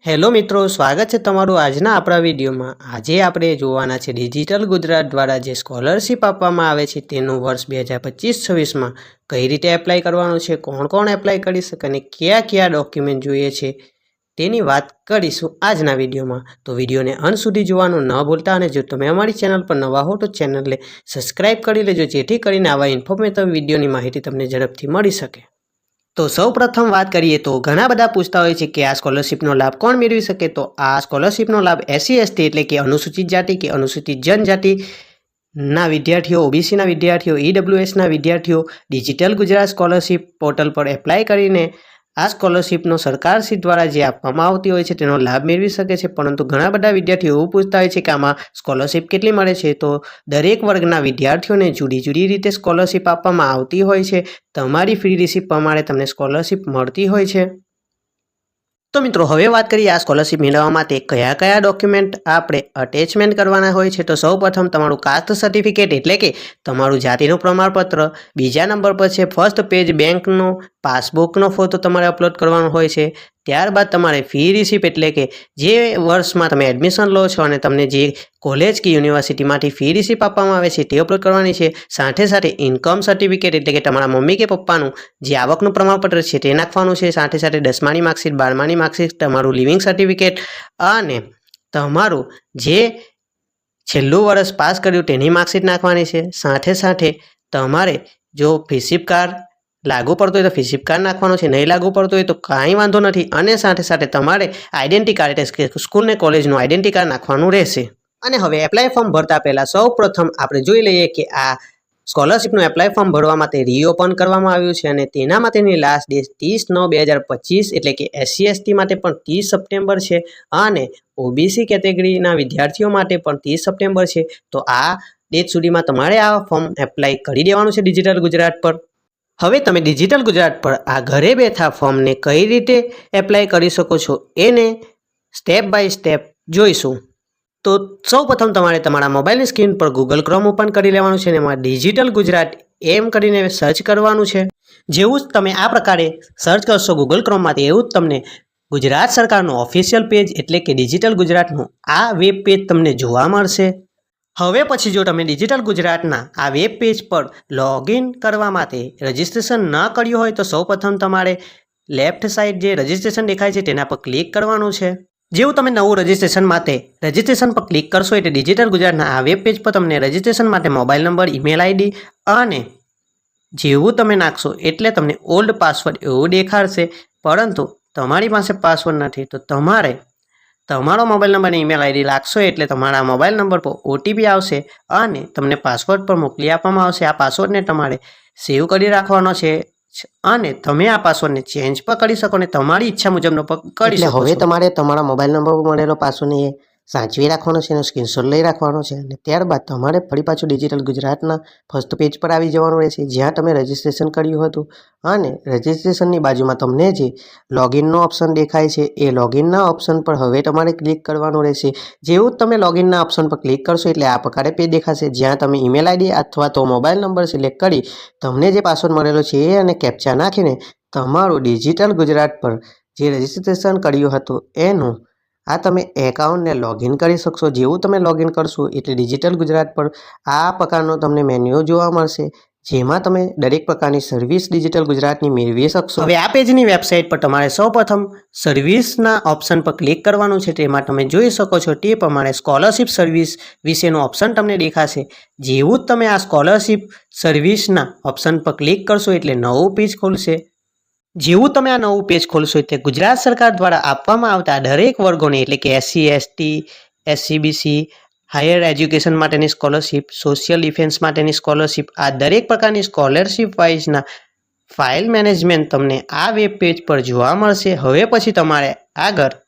Hello મિત્રો, સ્વાગત છે તમારું આજના આપણા વિડીયોમાં। આજે આપણે જોવાના છે ડિજિટલ ગુજરાત દ્વારા જે સ્કોલરશિપ આપવામાં આવે છે તેનું વર્ષ 2025-26માં કઈ રીતે એપ્લાય કરવાનું છે, કોણ કોણ એપ્લાય કરી શકે અને કયા કયા ડોક્યુમેન્ટ જોઈએ છે તેની વાત કરીશું આજના વિડીયોમાં। તો વિડીયોને અંત સુધી જોવાનું ન ભૂલતા અને જો તમે અમારી ચેનલ પર નવા હો તો ચેનલને સબસ્ક્રાઈબ કરી લેજો, જેથી કરીને આવા ઇન્ફોર્મેટિવ વિડીયોની માહિતી તમને ઝડપથી મળી શકે। તો સૌ પ્રથમ વાત કરીએ તો ઘણા બધા પૂછતા હોય છે કે આ સ્કોલરશિપનો લાભ કોણ મેળવી શકે। તો આ સ્કોલરશિપનો લાભ SC/ST એટલે કે અનુસૂચિત જાતિ કે અનુસૂચિત જનજાતિના વિદ્યાર્થીઓ, OBCના વિદ્યાર્થીઓ, EWSના વિદ્યાર્થીઓ ડિજિટલ ગુજરાત સ્કોલરશિપ પોર્ટલ પર એપ્લાય કરીને આ સ્કોલરશિપનો સરકારશ્રી દ્વારા જે આપવામાં આવતી હોય છે તેનો લાભ મેળવી શકે છે। પરંતુ ઘણા બધા વિદ્યાર્થીઓ એવું પૂછતા હોય છે કે આમાં સ્કોલરશિપ કેટલી મળે છે। તો દરેક વર્ગના વિદ્યાર્થીઓને જુદી જુદી રીતે સ્કોલરશિપ આપવામાં આવતી હોય છે। તમારી ફ્રી રિસીપ્ટ પ્રમાણે તમને સ્કોલરશિપ મળતી હોય છે। તો મિત્રો હવે વાત કરીએ આ સ્કોલરશિપ મેળવવા માટે કયા કયા ડોક્યુમેન્ટ આપણે અટેચમેન્ટ કરવાના હોય છે। તો સૌપ્રથમ તમારું કાસ્ટ સર્ટિફિકેટ એટલે કે તમારું જાતિનું પ્રમાણપત્ર, બીજા નંબર પર છે ફર્સ્ટ પેજ બેંકનો પાસબુકનો ફોટો તમારે અપલોડ કરવાનો હોય છે। ત્યારબાદ તમારે ફી રિસીપ્ટ એટલે કે જે વર્ષમાં તમે એડમિશન લો છો અને તમને જે કોલેજ કે યુનિવર્સિટીમાંથી ફી રિસીપ્ટ આપવામાં આવે છે તે અપલોડ કરવાની છે। સાથે સાથે ઇન્કમ સર્ટિફિકેટ એટલે કે તમારા મમ્મી કે પપ્પાનું જે આવકનું પ્રમાણપત્ર છે તે નાખવાનું છે। સાથે સાથે 10માની માર્કશીટ, 12માની માર્કશીટ, તમારું લિવિંગ સર્ટિફિકેટ અને તમારું જે છેલ્લું વર્ષ પાસ કર્યું તેની માર્કશીટ નાખવાની છે। સાથે સાથે તમારે જો ફીસીપ કાર્ડ લાગુ પડતું હોય તો ફીસીપ કાર્ડ નાખવાનું છે, નહીં લાગુ પડતું હોય તો કાંઈ વાંધો નથી। અને સાથે સાથે તમારે આઈડેન્ટિટી કાર્ડ એટલે કે સ્કૂલ ને કોલેજનું આઈડેન્ટિટી કાર્ડ નાખવાનું રહેશે। અને હવે એપ્લાય ફોર્મ ભરતા પહેલાં સૌ પ્રથમ આપણે જોઈ લઈએ કે આ સ્કોલરશિપનું એપ્લાય ફોર્મ ભરવા માટે રીઓપન કરવામાં આવ્યું છે અને તેના માટેની લાસ્ટ ડેટ 30/9/2025 એટલે કે SC/ST માટે પણ 30 સપ્ટેમ્બર છે અને OBC કેટેગરીના વિદ્યાર્થીઓ માટે પણ 30 સપ્ટેમ્બર છે। તો આ ડેટ સુધીમાં તમારે આ ફોર્મ એપ્લાય કરી દેવાનું છે ડિજિટલ ગુજરાત પર। હવે તમે ડિજિટલ ગુજરાત પર આ ઘરે બેઠા ફોર્મને કઈ રીતે એપ્લાય કરી શકો છો એને સ્ટેપ બાય સ્ટેપ જોઈશું। તો સૌપ્રથમ તમારે તમારા મોબાઈલની સ્ક્રીન પર ગૂગલ ક્રોમ ઓપન કરી લેવાનું છે અને એમાં ડિજિટલ ગુજરાત એમ કરીને સર્ચ કરવાનું છે। જેવું જ તમે આ પ્રકારે સર્ચ કરશો ગૂગલ ક્રોમમાંથી એવું જ તમને ગુજરાત સરકારનું ઓફિશિયલ પેજ એટલે કે ડિજિટલ ગુજરાતનું આ વેબ પેજ તમને જોવા મળશે। હવે પછી જો તમે ડિજિટલ ગુજરાતના આ વેબ પેજ પર લોગિન કરવા માટે રજિસ્ટ્રેશન ન કર્યું હોય તો સૌપ્રથમ તમારે લેફ્ટ સાઈડ જે રજિસ્ટ્રેશન દેખાય છે તેના પર ક્લિક કરવાનું છે। જેવું તમે નવું રજિસ્ટ્રેશન માટે રજિસ્ટ્રેશન પર ક્લિક કરશો એટલે ડિજિટલ ગુજરાતના આ વેબ પેજ પર તમને રજિસ્ટ્રેશન માટે મોબાઈલ નંબર, ઈમેલ આઈડી અને જેવું તમે નાખશો એટલે તમને ઓલ્ડ પાસવર્ડ એવું દેખાડશે। પરંતુ તમારી પાસે પાસવર્ડ નથી તો તમારે તમારો મોબાઈલ નંબર અને ઈમેલ આઈડી લાખશો એટલે તમારા મોબાઈલ નંબર પર OTP આવશે અને તમને પાસવર્ડ પર મોકલી આપવામાં આવશે। આ પાસવર્ડને તમારે સેવ કરી રાખવાનો છે અને તમે આ પાસવર્ડને ચેન્જ પણ કરી શકો અને તમારી ઈચ્છા મુજબનો પણ કરી શકો છો। હવે તમારે તમારા મોબાઈલ નંબર પર મળેલો પાસવર્ડને સાચવી રાખવાનો છે, એનો સ્ક્રીનશોટ લઈ રાખવાનો છે અને ત્યારબાદ તમારે ફરી પાછું ડિજિટલ ગુજરાતના ફર્સ્ટ પેજ પર આવી જવાનું રહેશે જ્યાં તમે રજિસ્ટ્રેશન કર્યું હતું અને રજિસ્ટ્રેશનની બાજુમાં તમને જે લોગિનનો ઓપ્શન દેખાય છે એ લોગિનના ઓપ્શન પર હવે તમારે ક્લિક કરવાનું રહેશે। જેવું જ તમે લોગિનના ઓપ્શન પર ક્લિક કરશો એટલે આ પ્રકારે પેજ દેખાશે જ્યાં તમે ઈમેલ આઈડી અથવા તો મોબાઈલ નંબર સિલેક્ટ કરી તમને જે પાસવર્ડ મળેલો છે એ અને કેપ્ચા નાખીને તમારું ડિજિટલ ગુજરાત પર જે રજિસ્ટ્રેશન કર્યું હતું એનું આ તમે એકાઉન્ટને લોગિન કરી શકશો। જેવું તમે લોગિન કરશો એટલે ડિજિટલ ગુજરાત પર આ પ્રકારનો તમને મેન્યુ જોવા મળશે જેમાં તમે દરેક પ્રકારની સર્વિસ ડિજિટલ ગુજરાતની મેળવી શકશો। હવે આ પેજની વેબસાઇટ પર તમારે સૌપ્રથમ સર્વિસના ઓપ્શન પર ક્લિક કરવાનું છે। તેમાં તમે જોઈ શકો છો તે પ્રમાણે સ્કોલરશિપ સર્વિસ વિશેનો ઓપ્શન તમને દેખાશે। જેવું જ તમે આ સ્કોલરશિપ સર્વિસના ઓપ્શન પર ક્લિક કરશો એટલે નવું પેજ ખોલશે। જેવું તમે આ નવું પેજ ખોલશો એટલે ગુજરાત સરકાર દ્વારા આપવામાં આવતા દરેક વર્ગોને એટલે કે SC/ST, SCBC, હાયર એજ્યુકેશન માટેની સ્કોલરશિપ, સોશિયલ ડિફેન્સ માટેની સ્કોલરશિપ આ દરેક પ્રકારની સ્કોલરશિપ વાઇઝના ફાઇલ મેનેજમેન્ટ તમને આ વેબ પેજ પર જોવા મળશે। હવે પછી તમારે આગળ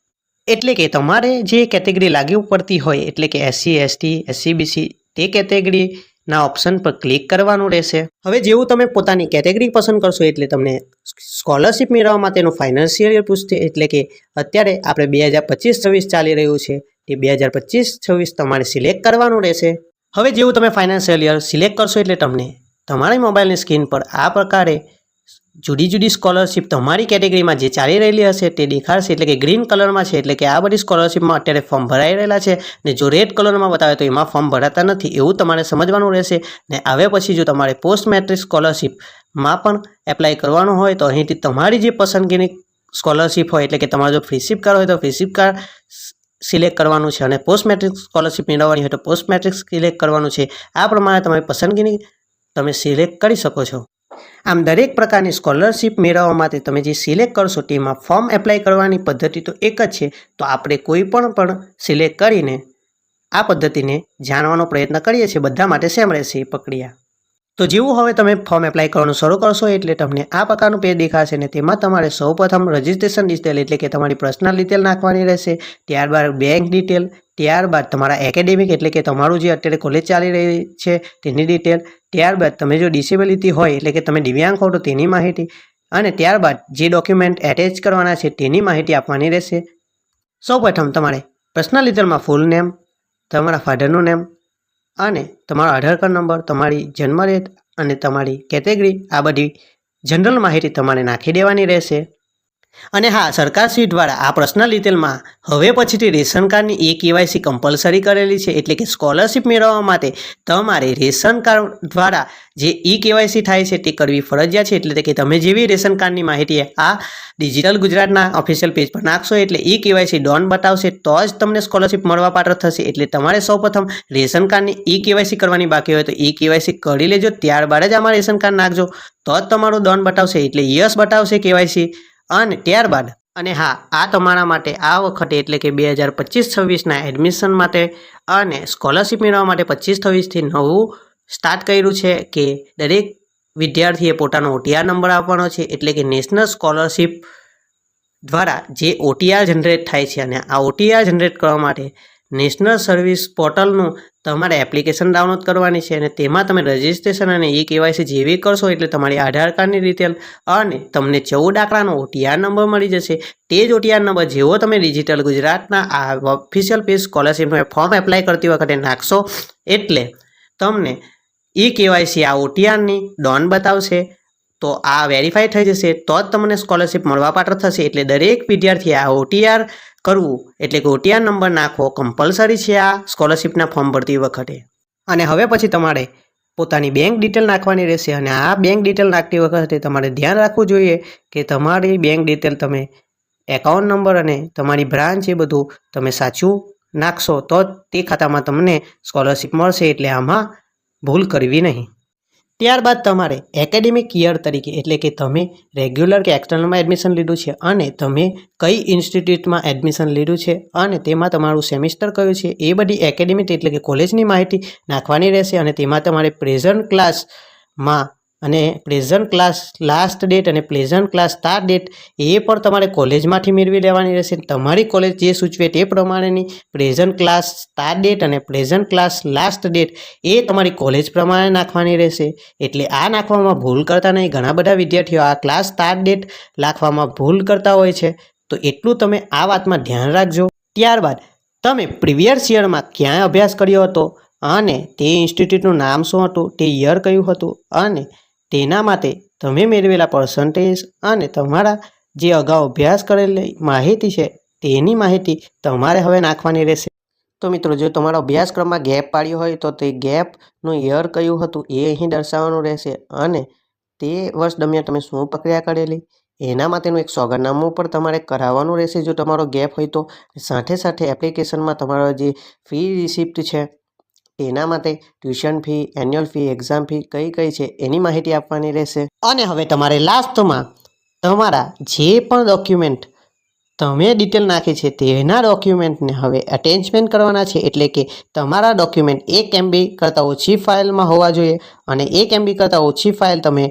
એટલે કે તમારે જે કેટેગરી લાગુ પડતી હોય એટલે કે SC/ST, SCBC તે કેટેગરીના ઓપ્શન પર ક્લિક કરવાનું રહેશે। હવે જેવું તમે પોતાની કેટેગરી પસંદ કરશો એટલે તમને સ્કોલરશિપ મેળવવા માટેનું ફાઇનાન્શિયલ યર પૂછશે એટલે કે અત્યારે આપણે 2025-26 ચાલી રહ્યું છે તે 2025-26 તમારે સિલેક્ટ કરવાનું રહેશે। હવે જેવું તમે ફાઇનાન્શિયલ યર સિલેક્ટ કરશો એટલે તમને તમારી મોબાઈલની સ્ક્રીન પર આ પ્રકારે જુદી જુદી સ્કોલરશિપ તમારી કેટેગરીમાં જે ચાલી રહેલી હશે તે દેખાડશે, એટલે કે ગ્રીન કલરમાં છે એટલે કે આ બધી સ્કોલરશિપમાં અત્યારે ફોર્મ ભરાઈ રહેલા છે, ને જો રેડ કલરમાં બતાવે તો એમાં ફોર્મ ભરાતા નથી, એવું તમારે સમજવાનું રહેશે. ને હવે પછી જો તમારે પોસ્ટ મેટ્રિક સ્કોલરશિપમાં પણ એપ્લાય કરવાનું હોય તો અહીંથી તમારી જે પસંદગીની સ્કોલરશિપ હોય, એટલે કે તમારો જો ફ્રીશિપ કાર્ડ હોય તો ફ્રીશિપ કાર્ડ સિલેક્ટ કરવાનું છે, અને પોસ્ટ મેટ્રિક સ્કોલરશિપ મેળવવાની હોય તો પોસ્ટ મેટ્રિક સિલેક્ટ કરવાનું છે. આ પ્રમાણે તમારી પસંદગીની તમે સિલેક્ટ કરી શકો છો. આમ દરેક પ્રકારની સ્કોલરશિપ મેળવવા માટે તમે જે સિલેક્ટ કરશો તેમાં ફોર્મ એપ્લાય કરવાની પદ્ધતિ તો એક જ છે. તો આપણે કોઈ પણ સિલેક્ટ કરીને આ પદ્ધતિને જાણવાનો પ્રયત્ન કરીએ છીએ. બધા માટે સેમ રહેશે એ પ્રક્રિયા. તો જેવું હવે તમે ફોર્મ એપ્લાય કરવાનું શરૂ કરશો એટલે તમને આ પ્રકારનું પેજ દેખાશે, ને તેમાં તમારે સૌપ્રથમ રજિસ્ટ્રેશન ડિટેલ એટલે કે તમારી પર્સનલ ડિટેલ નાખવાની રહેશે. ત્યારબાદ બેંક ડિટેલ, ત્યારબાદ તમારા એકેડેમિક એટલે કે તમારું જે અત્યારે કોલેજ ચાલી રહી છે તેની ડિટેલ, ત્યારબાદ તમે જો ડિસેબિલિટી હોય એટલે કે તમે દિવ્યાંગ હો તો તેની માહિતી, અને ત્યારબાદ જે ડોક્યુમેન્ટ એટેચ કરવાના છે તેની માહિતી આપવાની રહેશે. સૌપ્રથમ તમારે પર્સનલ ડિટેલમાં ફૂલ નેમ, તમારા ફાધરનું નેમ અને તમારો આધાર કાર્ડ નંબર, તમારી જન્મ રેટ અને તમારી કેટેગરી, આ બધી જનરલ માહિતી તમારે નાખી દેવાની રહેશે. અને હા, સરકારશ્રી દ્વારા આ પર્સનલ ડિટેલમાં હવે પછીથી રેશન કાર્ડની e-KYC કમ્પલસરી કરેલી છે, એટલે કે સ્કોલરશિપ મેળવવા માટે તમારે રેશન કાર્ડ દ્વારા જે e-KYC થાય છે તે કરવી ફરજિયાત છે. એટલે કે તમે જેવી રેશન કાર્ડની માહિતી આ ડિજિટલ ગુજરાતના ઓફિશિયલ પેજ પર નાખશો એટલે e-KYC ડોન બતાવશે તો જ તમને સ્કોલરશિપ મળવાપાત્ર થશે. એટલે તમારે સૌપ્રથમ રેશન કાર્ડની e-KYC કરવાની બાકી હોય તો e-KYC કરી લેજો, ત્યારબાદ જ આમાં રેશન કાર્ડ નાખજો તો જ તમારું ડોન બતાવશે, એટલે યસ બતાવશે KYC. અને ત્યારબાદ અને હા, આ તમારા માટે આ વખતે એટલે કે 2025-26ના એડમિશન માટે અને સ્કોલરશિપ મેળવવા માટે 25-26થી નવું સ્ટાર્ટ કર્યું છે કે દરેક વિદ્યાર્થીએ પોતાનો OTR નંબર આપવાનો છે. એટલે કે નેશનલ સ્કોલરશિપ દ્વારા જે OTR જનરેટ થાય છે, અને આ OTR જનરેટ કરવા માટે નેશનલ સર્વિસ પોર્ટલનું તમારે એપ્લિકેશન ડાઉનલોડ કરવાની છે, અને તેમાં તમે રજિસ્ટ્રેશન અને e-KYC જેવી કરશો એટલે તમારી આધાર કાર્ડની ડિટેલ અને તમને 14 આંકડાનો OTR નંબર મળી જશે. તે જ OTR નંબર જેવો તમે ડિજિટલ ગુજરાતના આ ઓફિશિયલ પેજ સ્કોલરશિપનું ફોર્મ એપ્લાય કરતી વખતે નાખશો એટલે તમને e-KYC આ OTRની ડોન બતાવશે. તો આ વેરીફાઈ થઈ જશે તો જ તમને સ્કોલરશિપ મળવાપાત્ર થશે. એટલે દરેક વિદ્યાર્થીએ આ OTR કરવું એટલે કે OTR નંબર નાખવો કમ્પલસરી છે આ સ્કોલરશિપના ફોર્મ ભરતી વખતે. અને હવે પછી તમારે પોતાની બેંક ડિટેલ નાખવાની રહેશે, અને આ બેંક ડિટેલ નાખતી વખતે તમારે ધ્યાન રાખવું જોઈએ કે તમારી બેંક ડિટેલ તમે એકાઉન્ટ નંબર અને તમારી બ્રાન્ચ એ બધું તમે સાચું નાખશો તો જ તે ખાતામાં તમને સ્કોલરશિપ મળશે. એટલે આમાં ભૂલ કરવી નહીં. ત્યારબાદ તમારે એકેડેમિક યર તરીકે એટલે કે તમે રેગ્યુલર કે એક્સટર્નલમાં એડમિશન લીધું છે અને તમે કઈ ઇન્સ્ટિટ્યૂટમાં એડમિશન લીધું છે અને તેમાં તમારું સેમિસ્ટર કયું છે એ બધી એકેડેમિક એટલે કે કોલેજની માહિતી નાખવાની રહેશે. અને તેમાં તમારે પ્રેઝન્ટ ક્લાસમાં અને પ્રેઝન્ટ ક્લાસ લાસ્ટ ડેટ અને પ્રેઝન્ટ ક્લાસ સ્ટાર્ટ ડેટ એ પણ તમારે કોલેજમાંથી મેળવી લેવાની રહેશે. તમારી કોલેજ જે સૂચવે તે પ્રમાણેની પ્રેઝન્ટ ક્લાસ સ્ટાર્ટ ડેટ અને પ્રેઝન્ટ ક્લાસ લાસ્ટ ડેટ એ તમારી કોલેજ પ્રમાણે નાખવાની રહેશે. એટલે આ નાખવામાં ભૂલ કરતા નહીં. ઘણા બધા વિદ્યાર્થીઓ આ ક્લાસ સ્ટાર્ટ ડેટ નાખવામાં ભૂલ કરતા હોય છે, તો એટલું તમે આ વાતમાં ધ્યાન રાખજો. ત્યારબાદ તમે પ્રીવિયસ યરમાં ક્યાં અભ્યાસ કર્યો હતો અને તે ઇન્સ્ટિટ્યૂટનું નામ શું હતું, તે યર કયું હતું, અને તેના માટે તમે મેળવેલા પર્સન્ટેજ અને તમારા જે અગાઉ અભ્યાસ કરેલી માહિતી છે તેની માહિતી તમારે હવે નાખવાની રહેશે. તો મિત્રો, જો તમારો અભ્યાસક્રમમાં ગેપ પાડ્યો હોય તો તે ગેપનું યર કયું હતું એ અહીં દર્શાવવાનું રહેશે, અને તે વર્ષ દરમિયાન તમે શું પ્રક્રિયા કરેલી એના માટેનું એક સોગંદનામું પણ તમારે કરાવવાનું રહેશે જો તમારો ગેપ હોય તો. સાથે સાથે એપ્લિકેશનમાં તમારો જે ફી રિસિપ્ટ છે એના માટે tuition fee, annual fee, exam fee કઈ કઈ છે એની માહિતી આપવાની રહેશે. અને હવે તમારે લાસ્ટમાં તમારા જે પણ ડોક્યુમેન્ટ તમે ડિટેલ નાખી છે તેના ડોક્યુમેન્ટને હવે અટેચમેન્ટ કરવાના છે. એટલે કે તમારા ડોક્યુમેન્ટ 1 MB કરતાં ઓછી ફાઇલમાં હોવા જોઈએ, અને 1 MB કરતાં ઓછી ફાઇલ તમે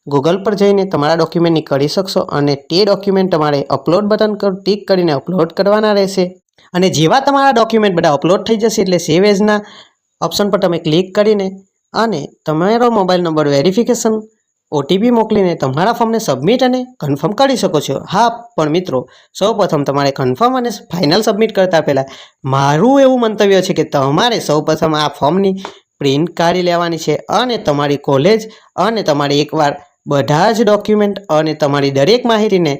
ગૂગલ પર જઈને તમારા ડોક્યુમેન્ટની કરી શકશો, અને તે ડોક્યુમેન્ટ તમારે અપલોડ બટન પર ક્લિક કરીને અપલોડ કરવાના રહેશે. અને જેવા તમારા ડોક્યુમેન્ટ બધા અપલોડ થઈ જશે એટલે સેવ એઝના ઓપ્શન પર તમે ક્લિક કરીને અને તમારો મોબાઈલ નંબર વેરિફિકેશન OTP મોકલીને તમારા ફોર્મને સબમિટ અને કન્ફર્મ કરી શકો છો. હા, પણ મિત્રો, સૌપ્રથમ તમારે કન્ફર્મ અને ફાઇનલ સબમિટ કરતાં પહેલાં મારું એવું મંતવ્ય છે કે તમારે સૌપ્રથમ આ ફોર્મની પ્રિન્ટ કાઢી લેવાની છે અને તમારી કોલેજ અને તમારે એકવાર બધા જ ડોક્યુમેન્ટ અને તમારી દરેક માહિતીને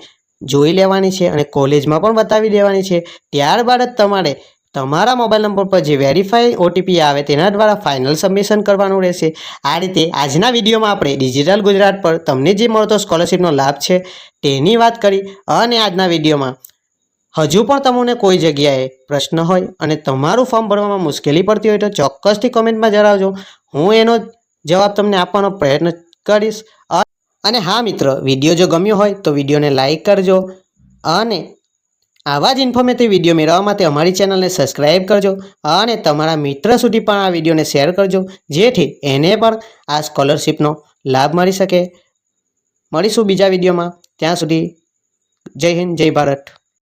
જોઈ લેવાની છે અને કોલેજમાં પણ બતાવી દેવાની છે. ત્યારબાદ જ તમારે તમારા મોબાઈલ નંબર પર જે વેરીફાઈ ઓટીપી આવે તેના દ્વારા ફાઇનલ સબમિશન કરવાનું રહેશે. આ રીતે આજના વિડીયોમાં આપણે ડિજિટલ ગુજરાત પર તમને જે મળતો સ્કોલરશિપનો લાભ છે તેની વાત કરી. અને આજના વિડીયોમાં હજુ પણ તમને કોઈ જગ્યાએ પ્રશ્ન હોય અને તમારું ફોર્મ ભરવામાં મુશ્કેલી પડતી હોય તો ચોક્કસથી કોમેન્ટમાં જણાવજો. હું એનો જવાબ તમને આપવાનો પ્રયત્ન કરીશ. અને હા મિત્ર, વિડીયો જો ગમ્યો હોય તો વિડીયોને લાઈક કરજો અને આવા જ ઇન્ફોર્મેટિવ વિડીયો મેળવવા માટે અમારી ચેનલને સબસ્ક્રાઈબ કરજો અને તમારા મિત્ર સુધી પણ આ વિડીયોને શેર કરજો, જેથી એને પણ આ સ્કોલરશિપનો લાભ મળી શકે. મળીશું બીજા વિડીયોમાં. ત્યાં સુધી જય હિન્દ, જય ભારત.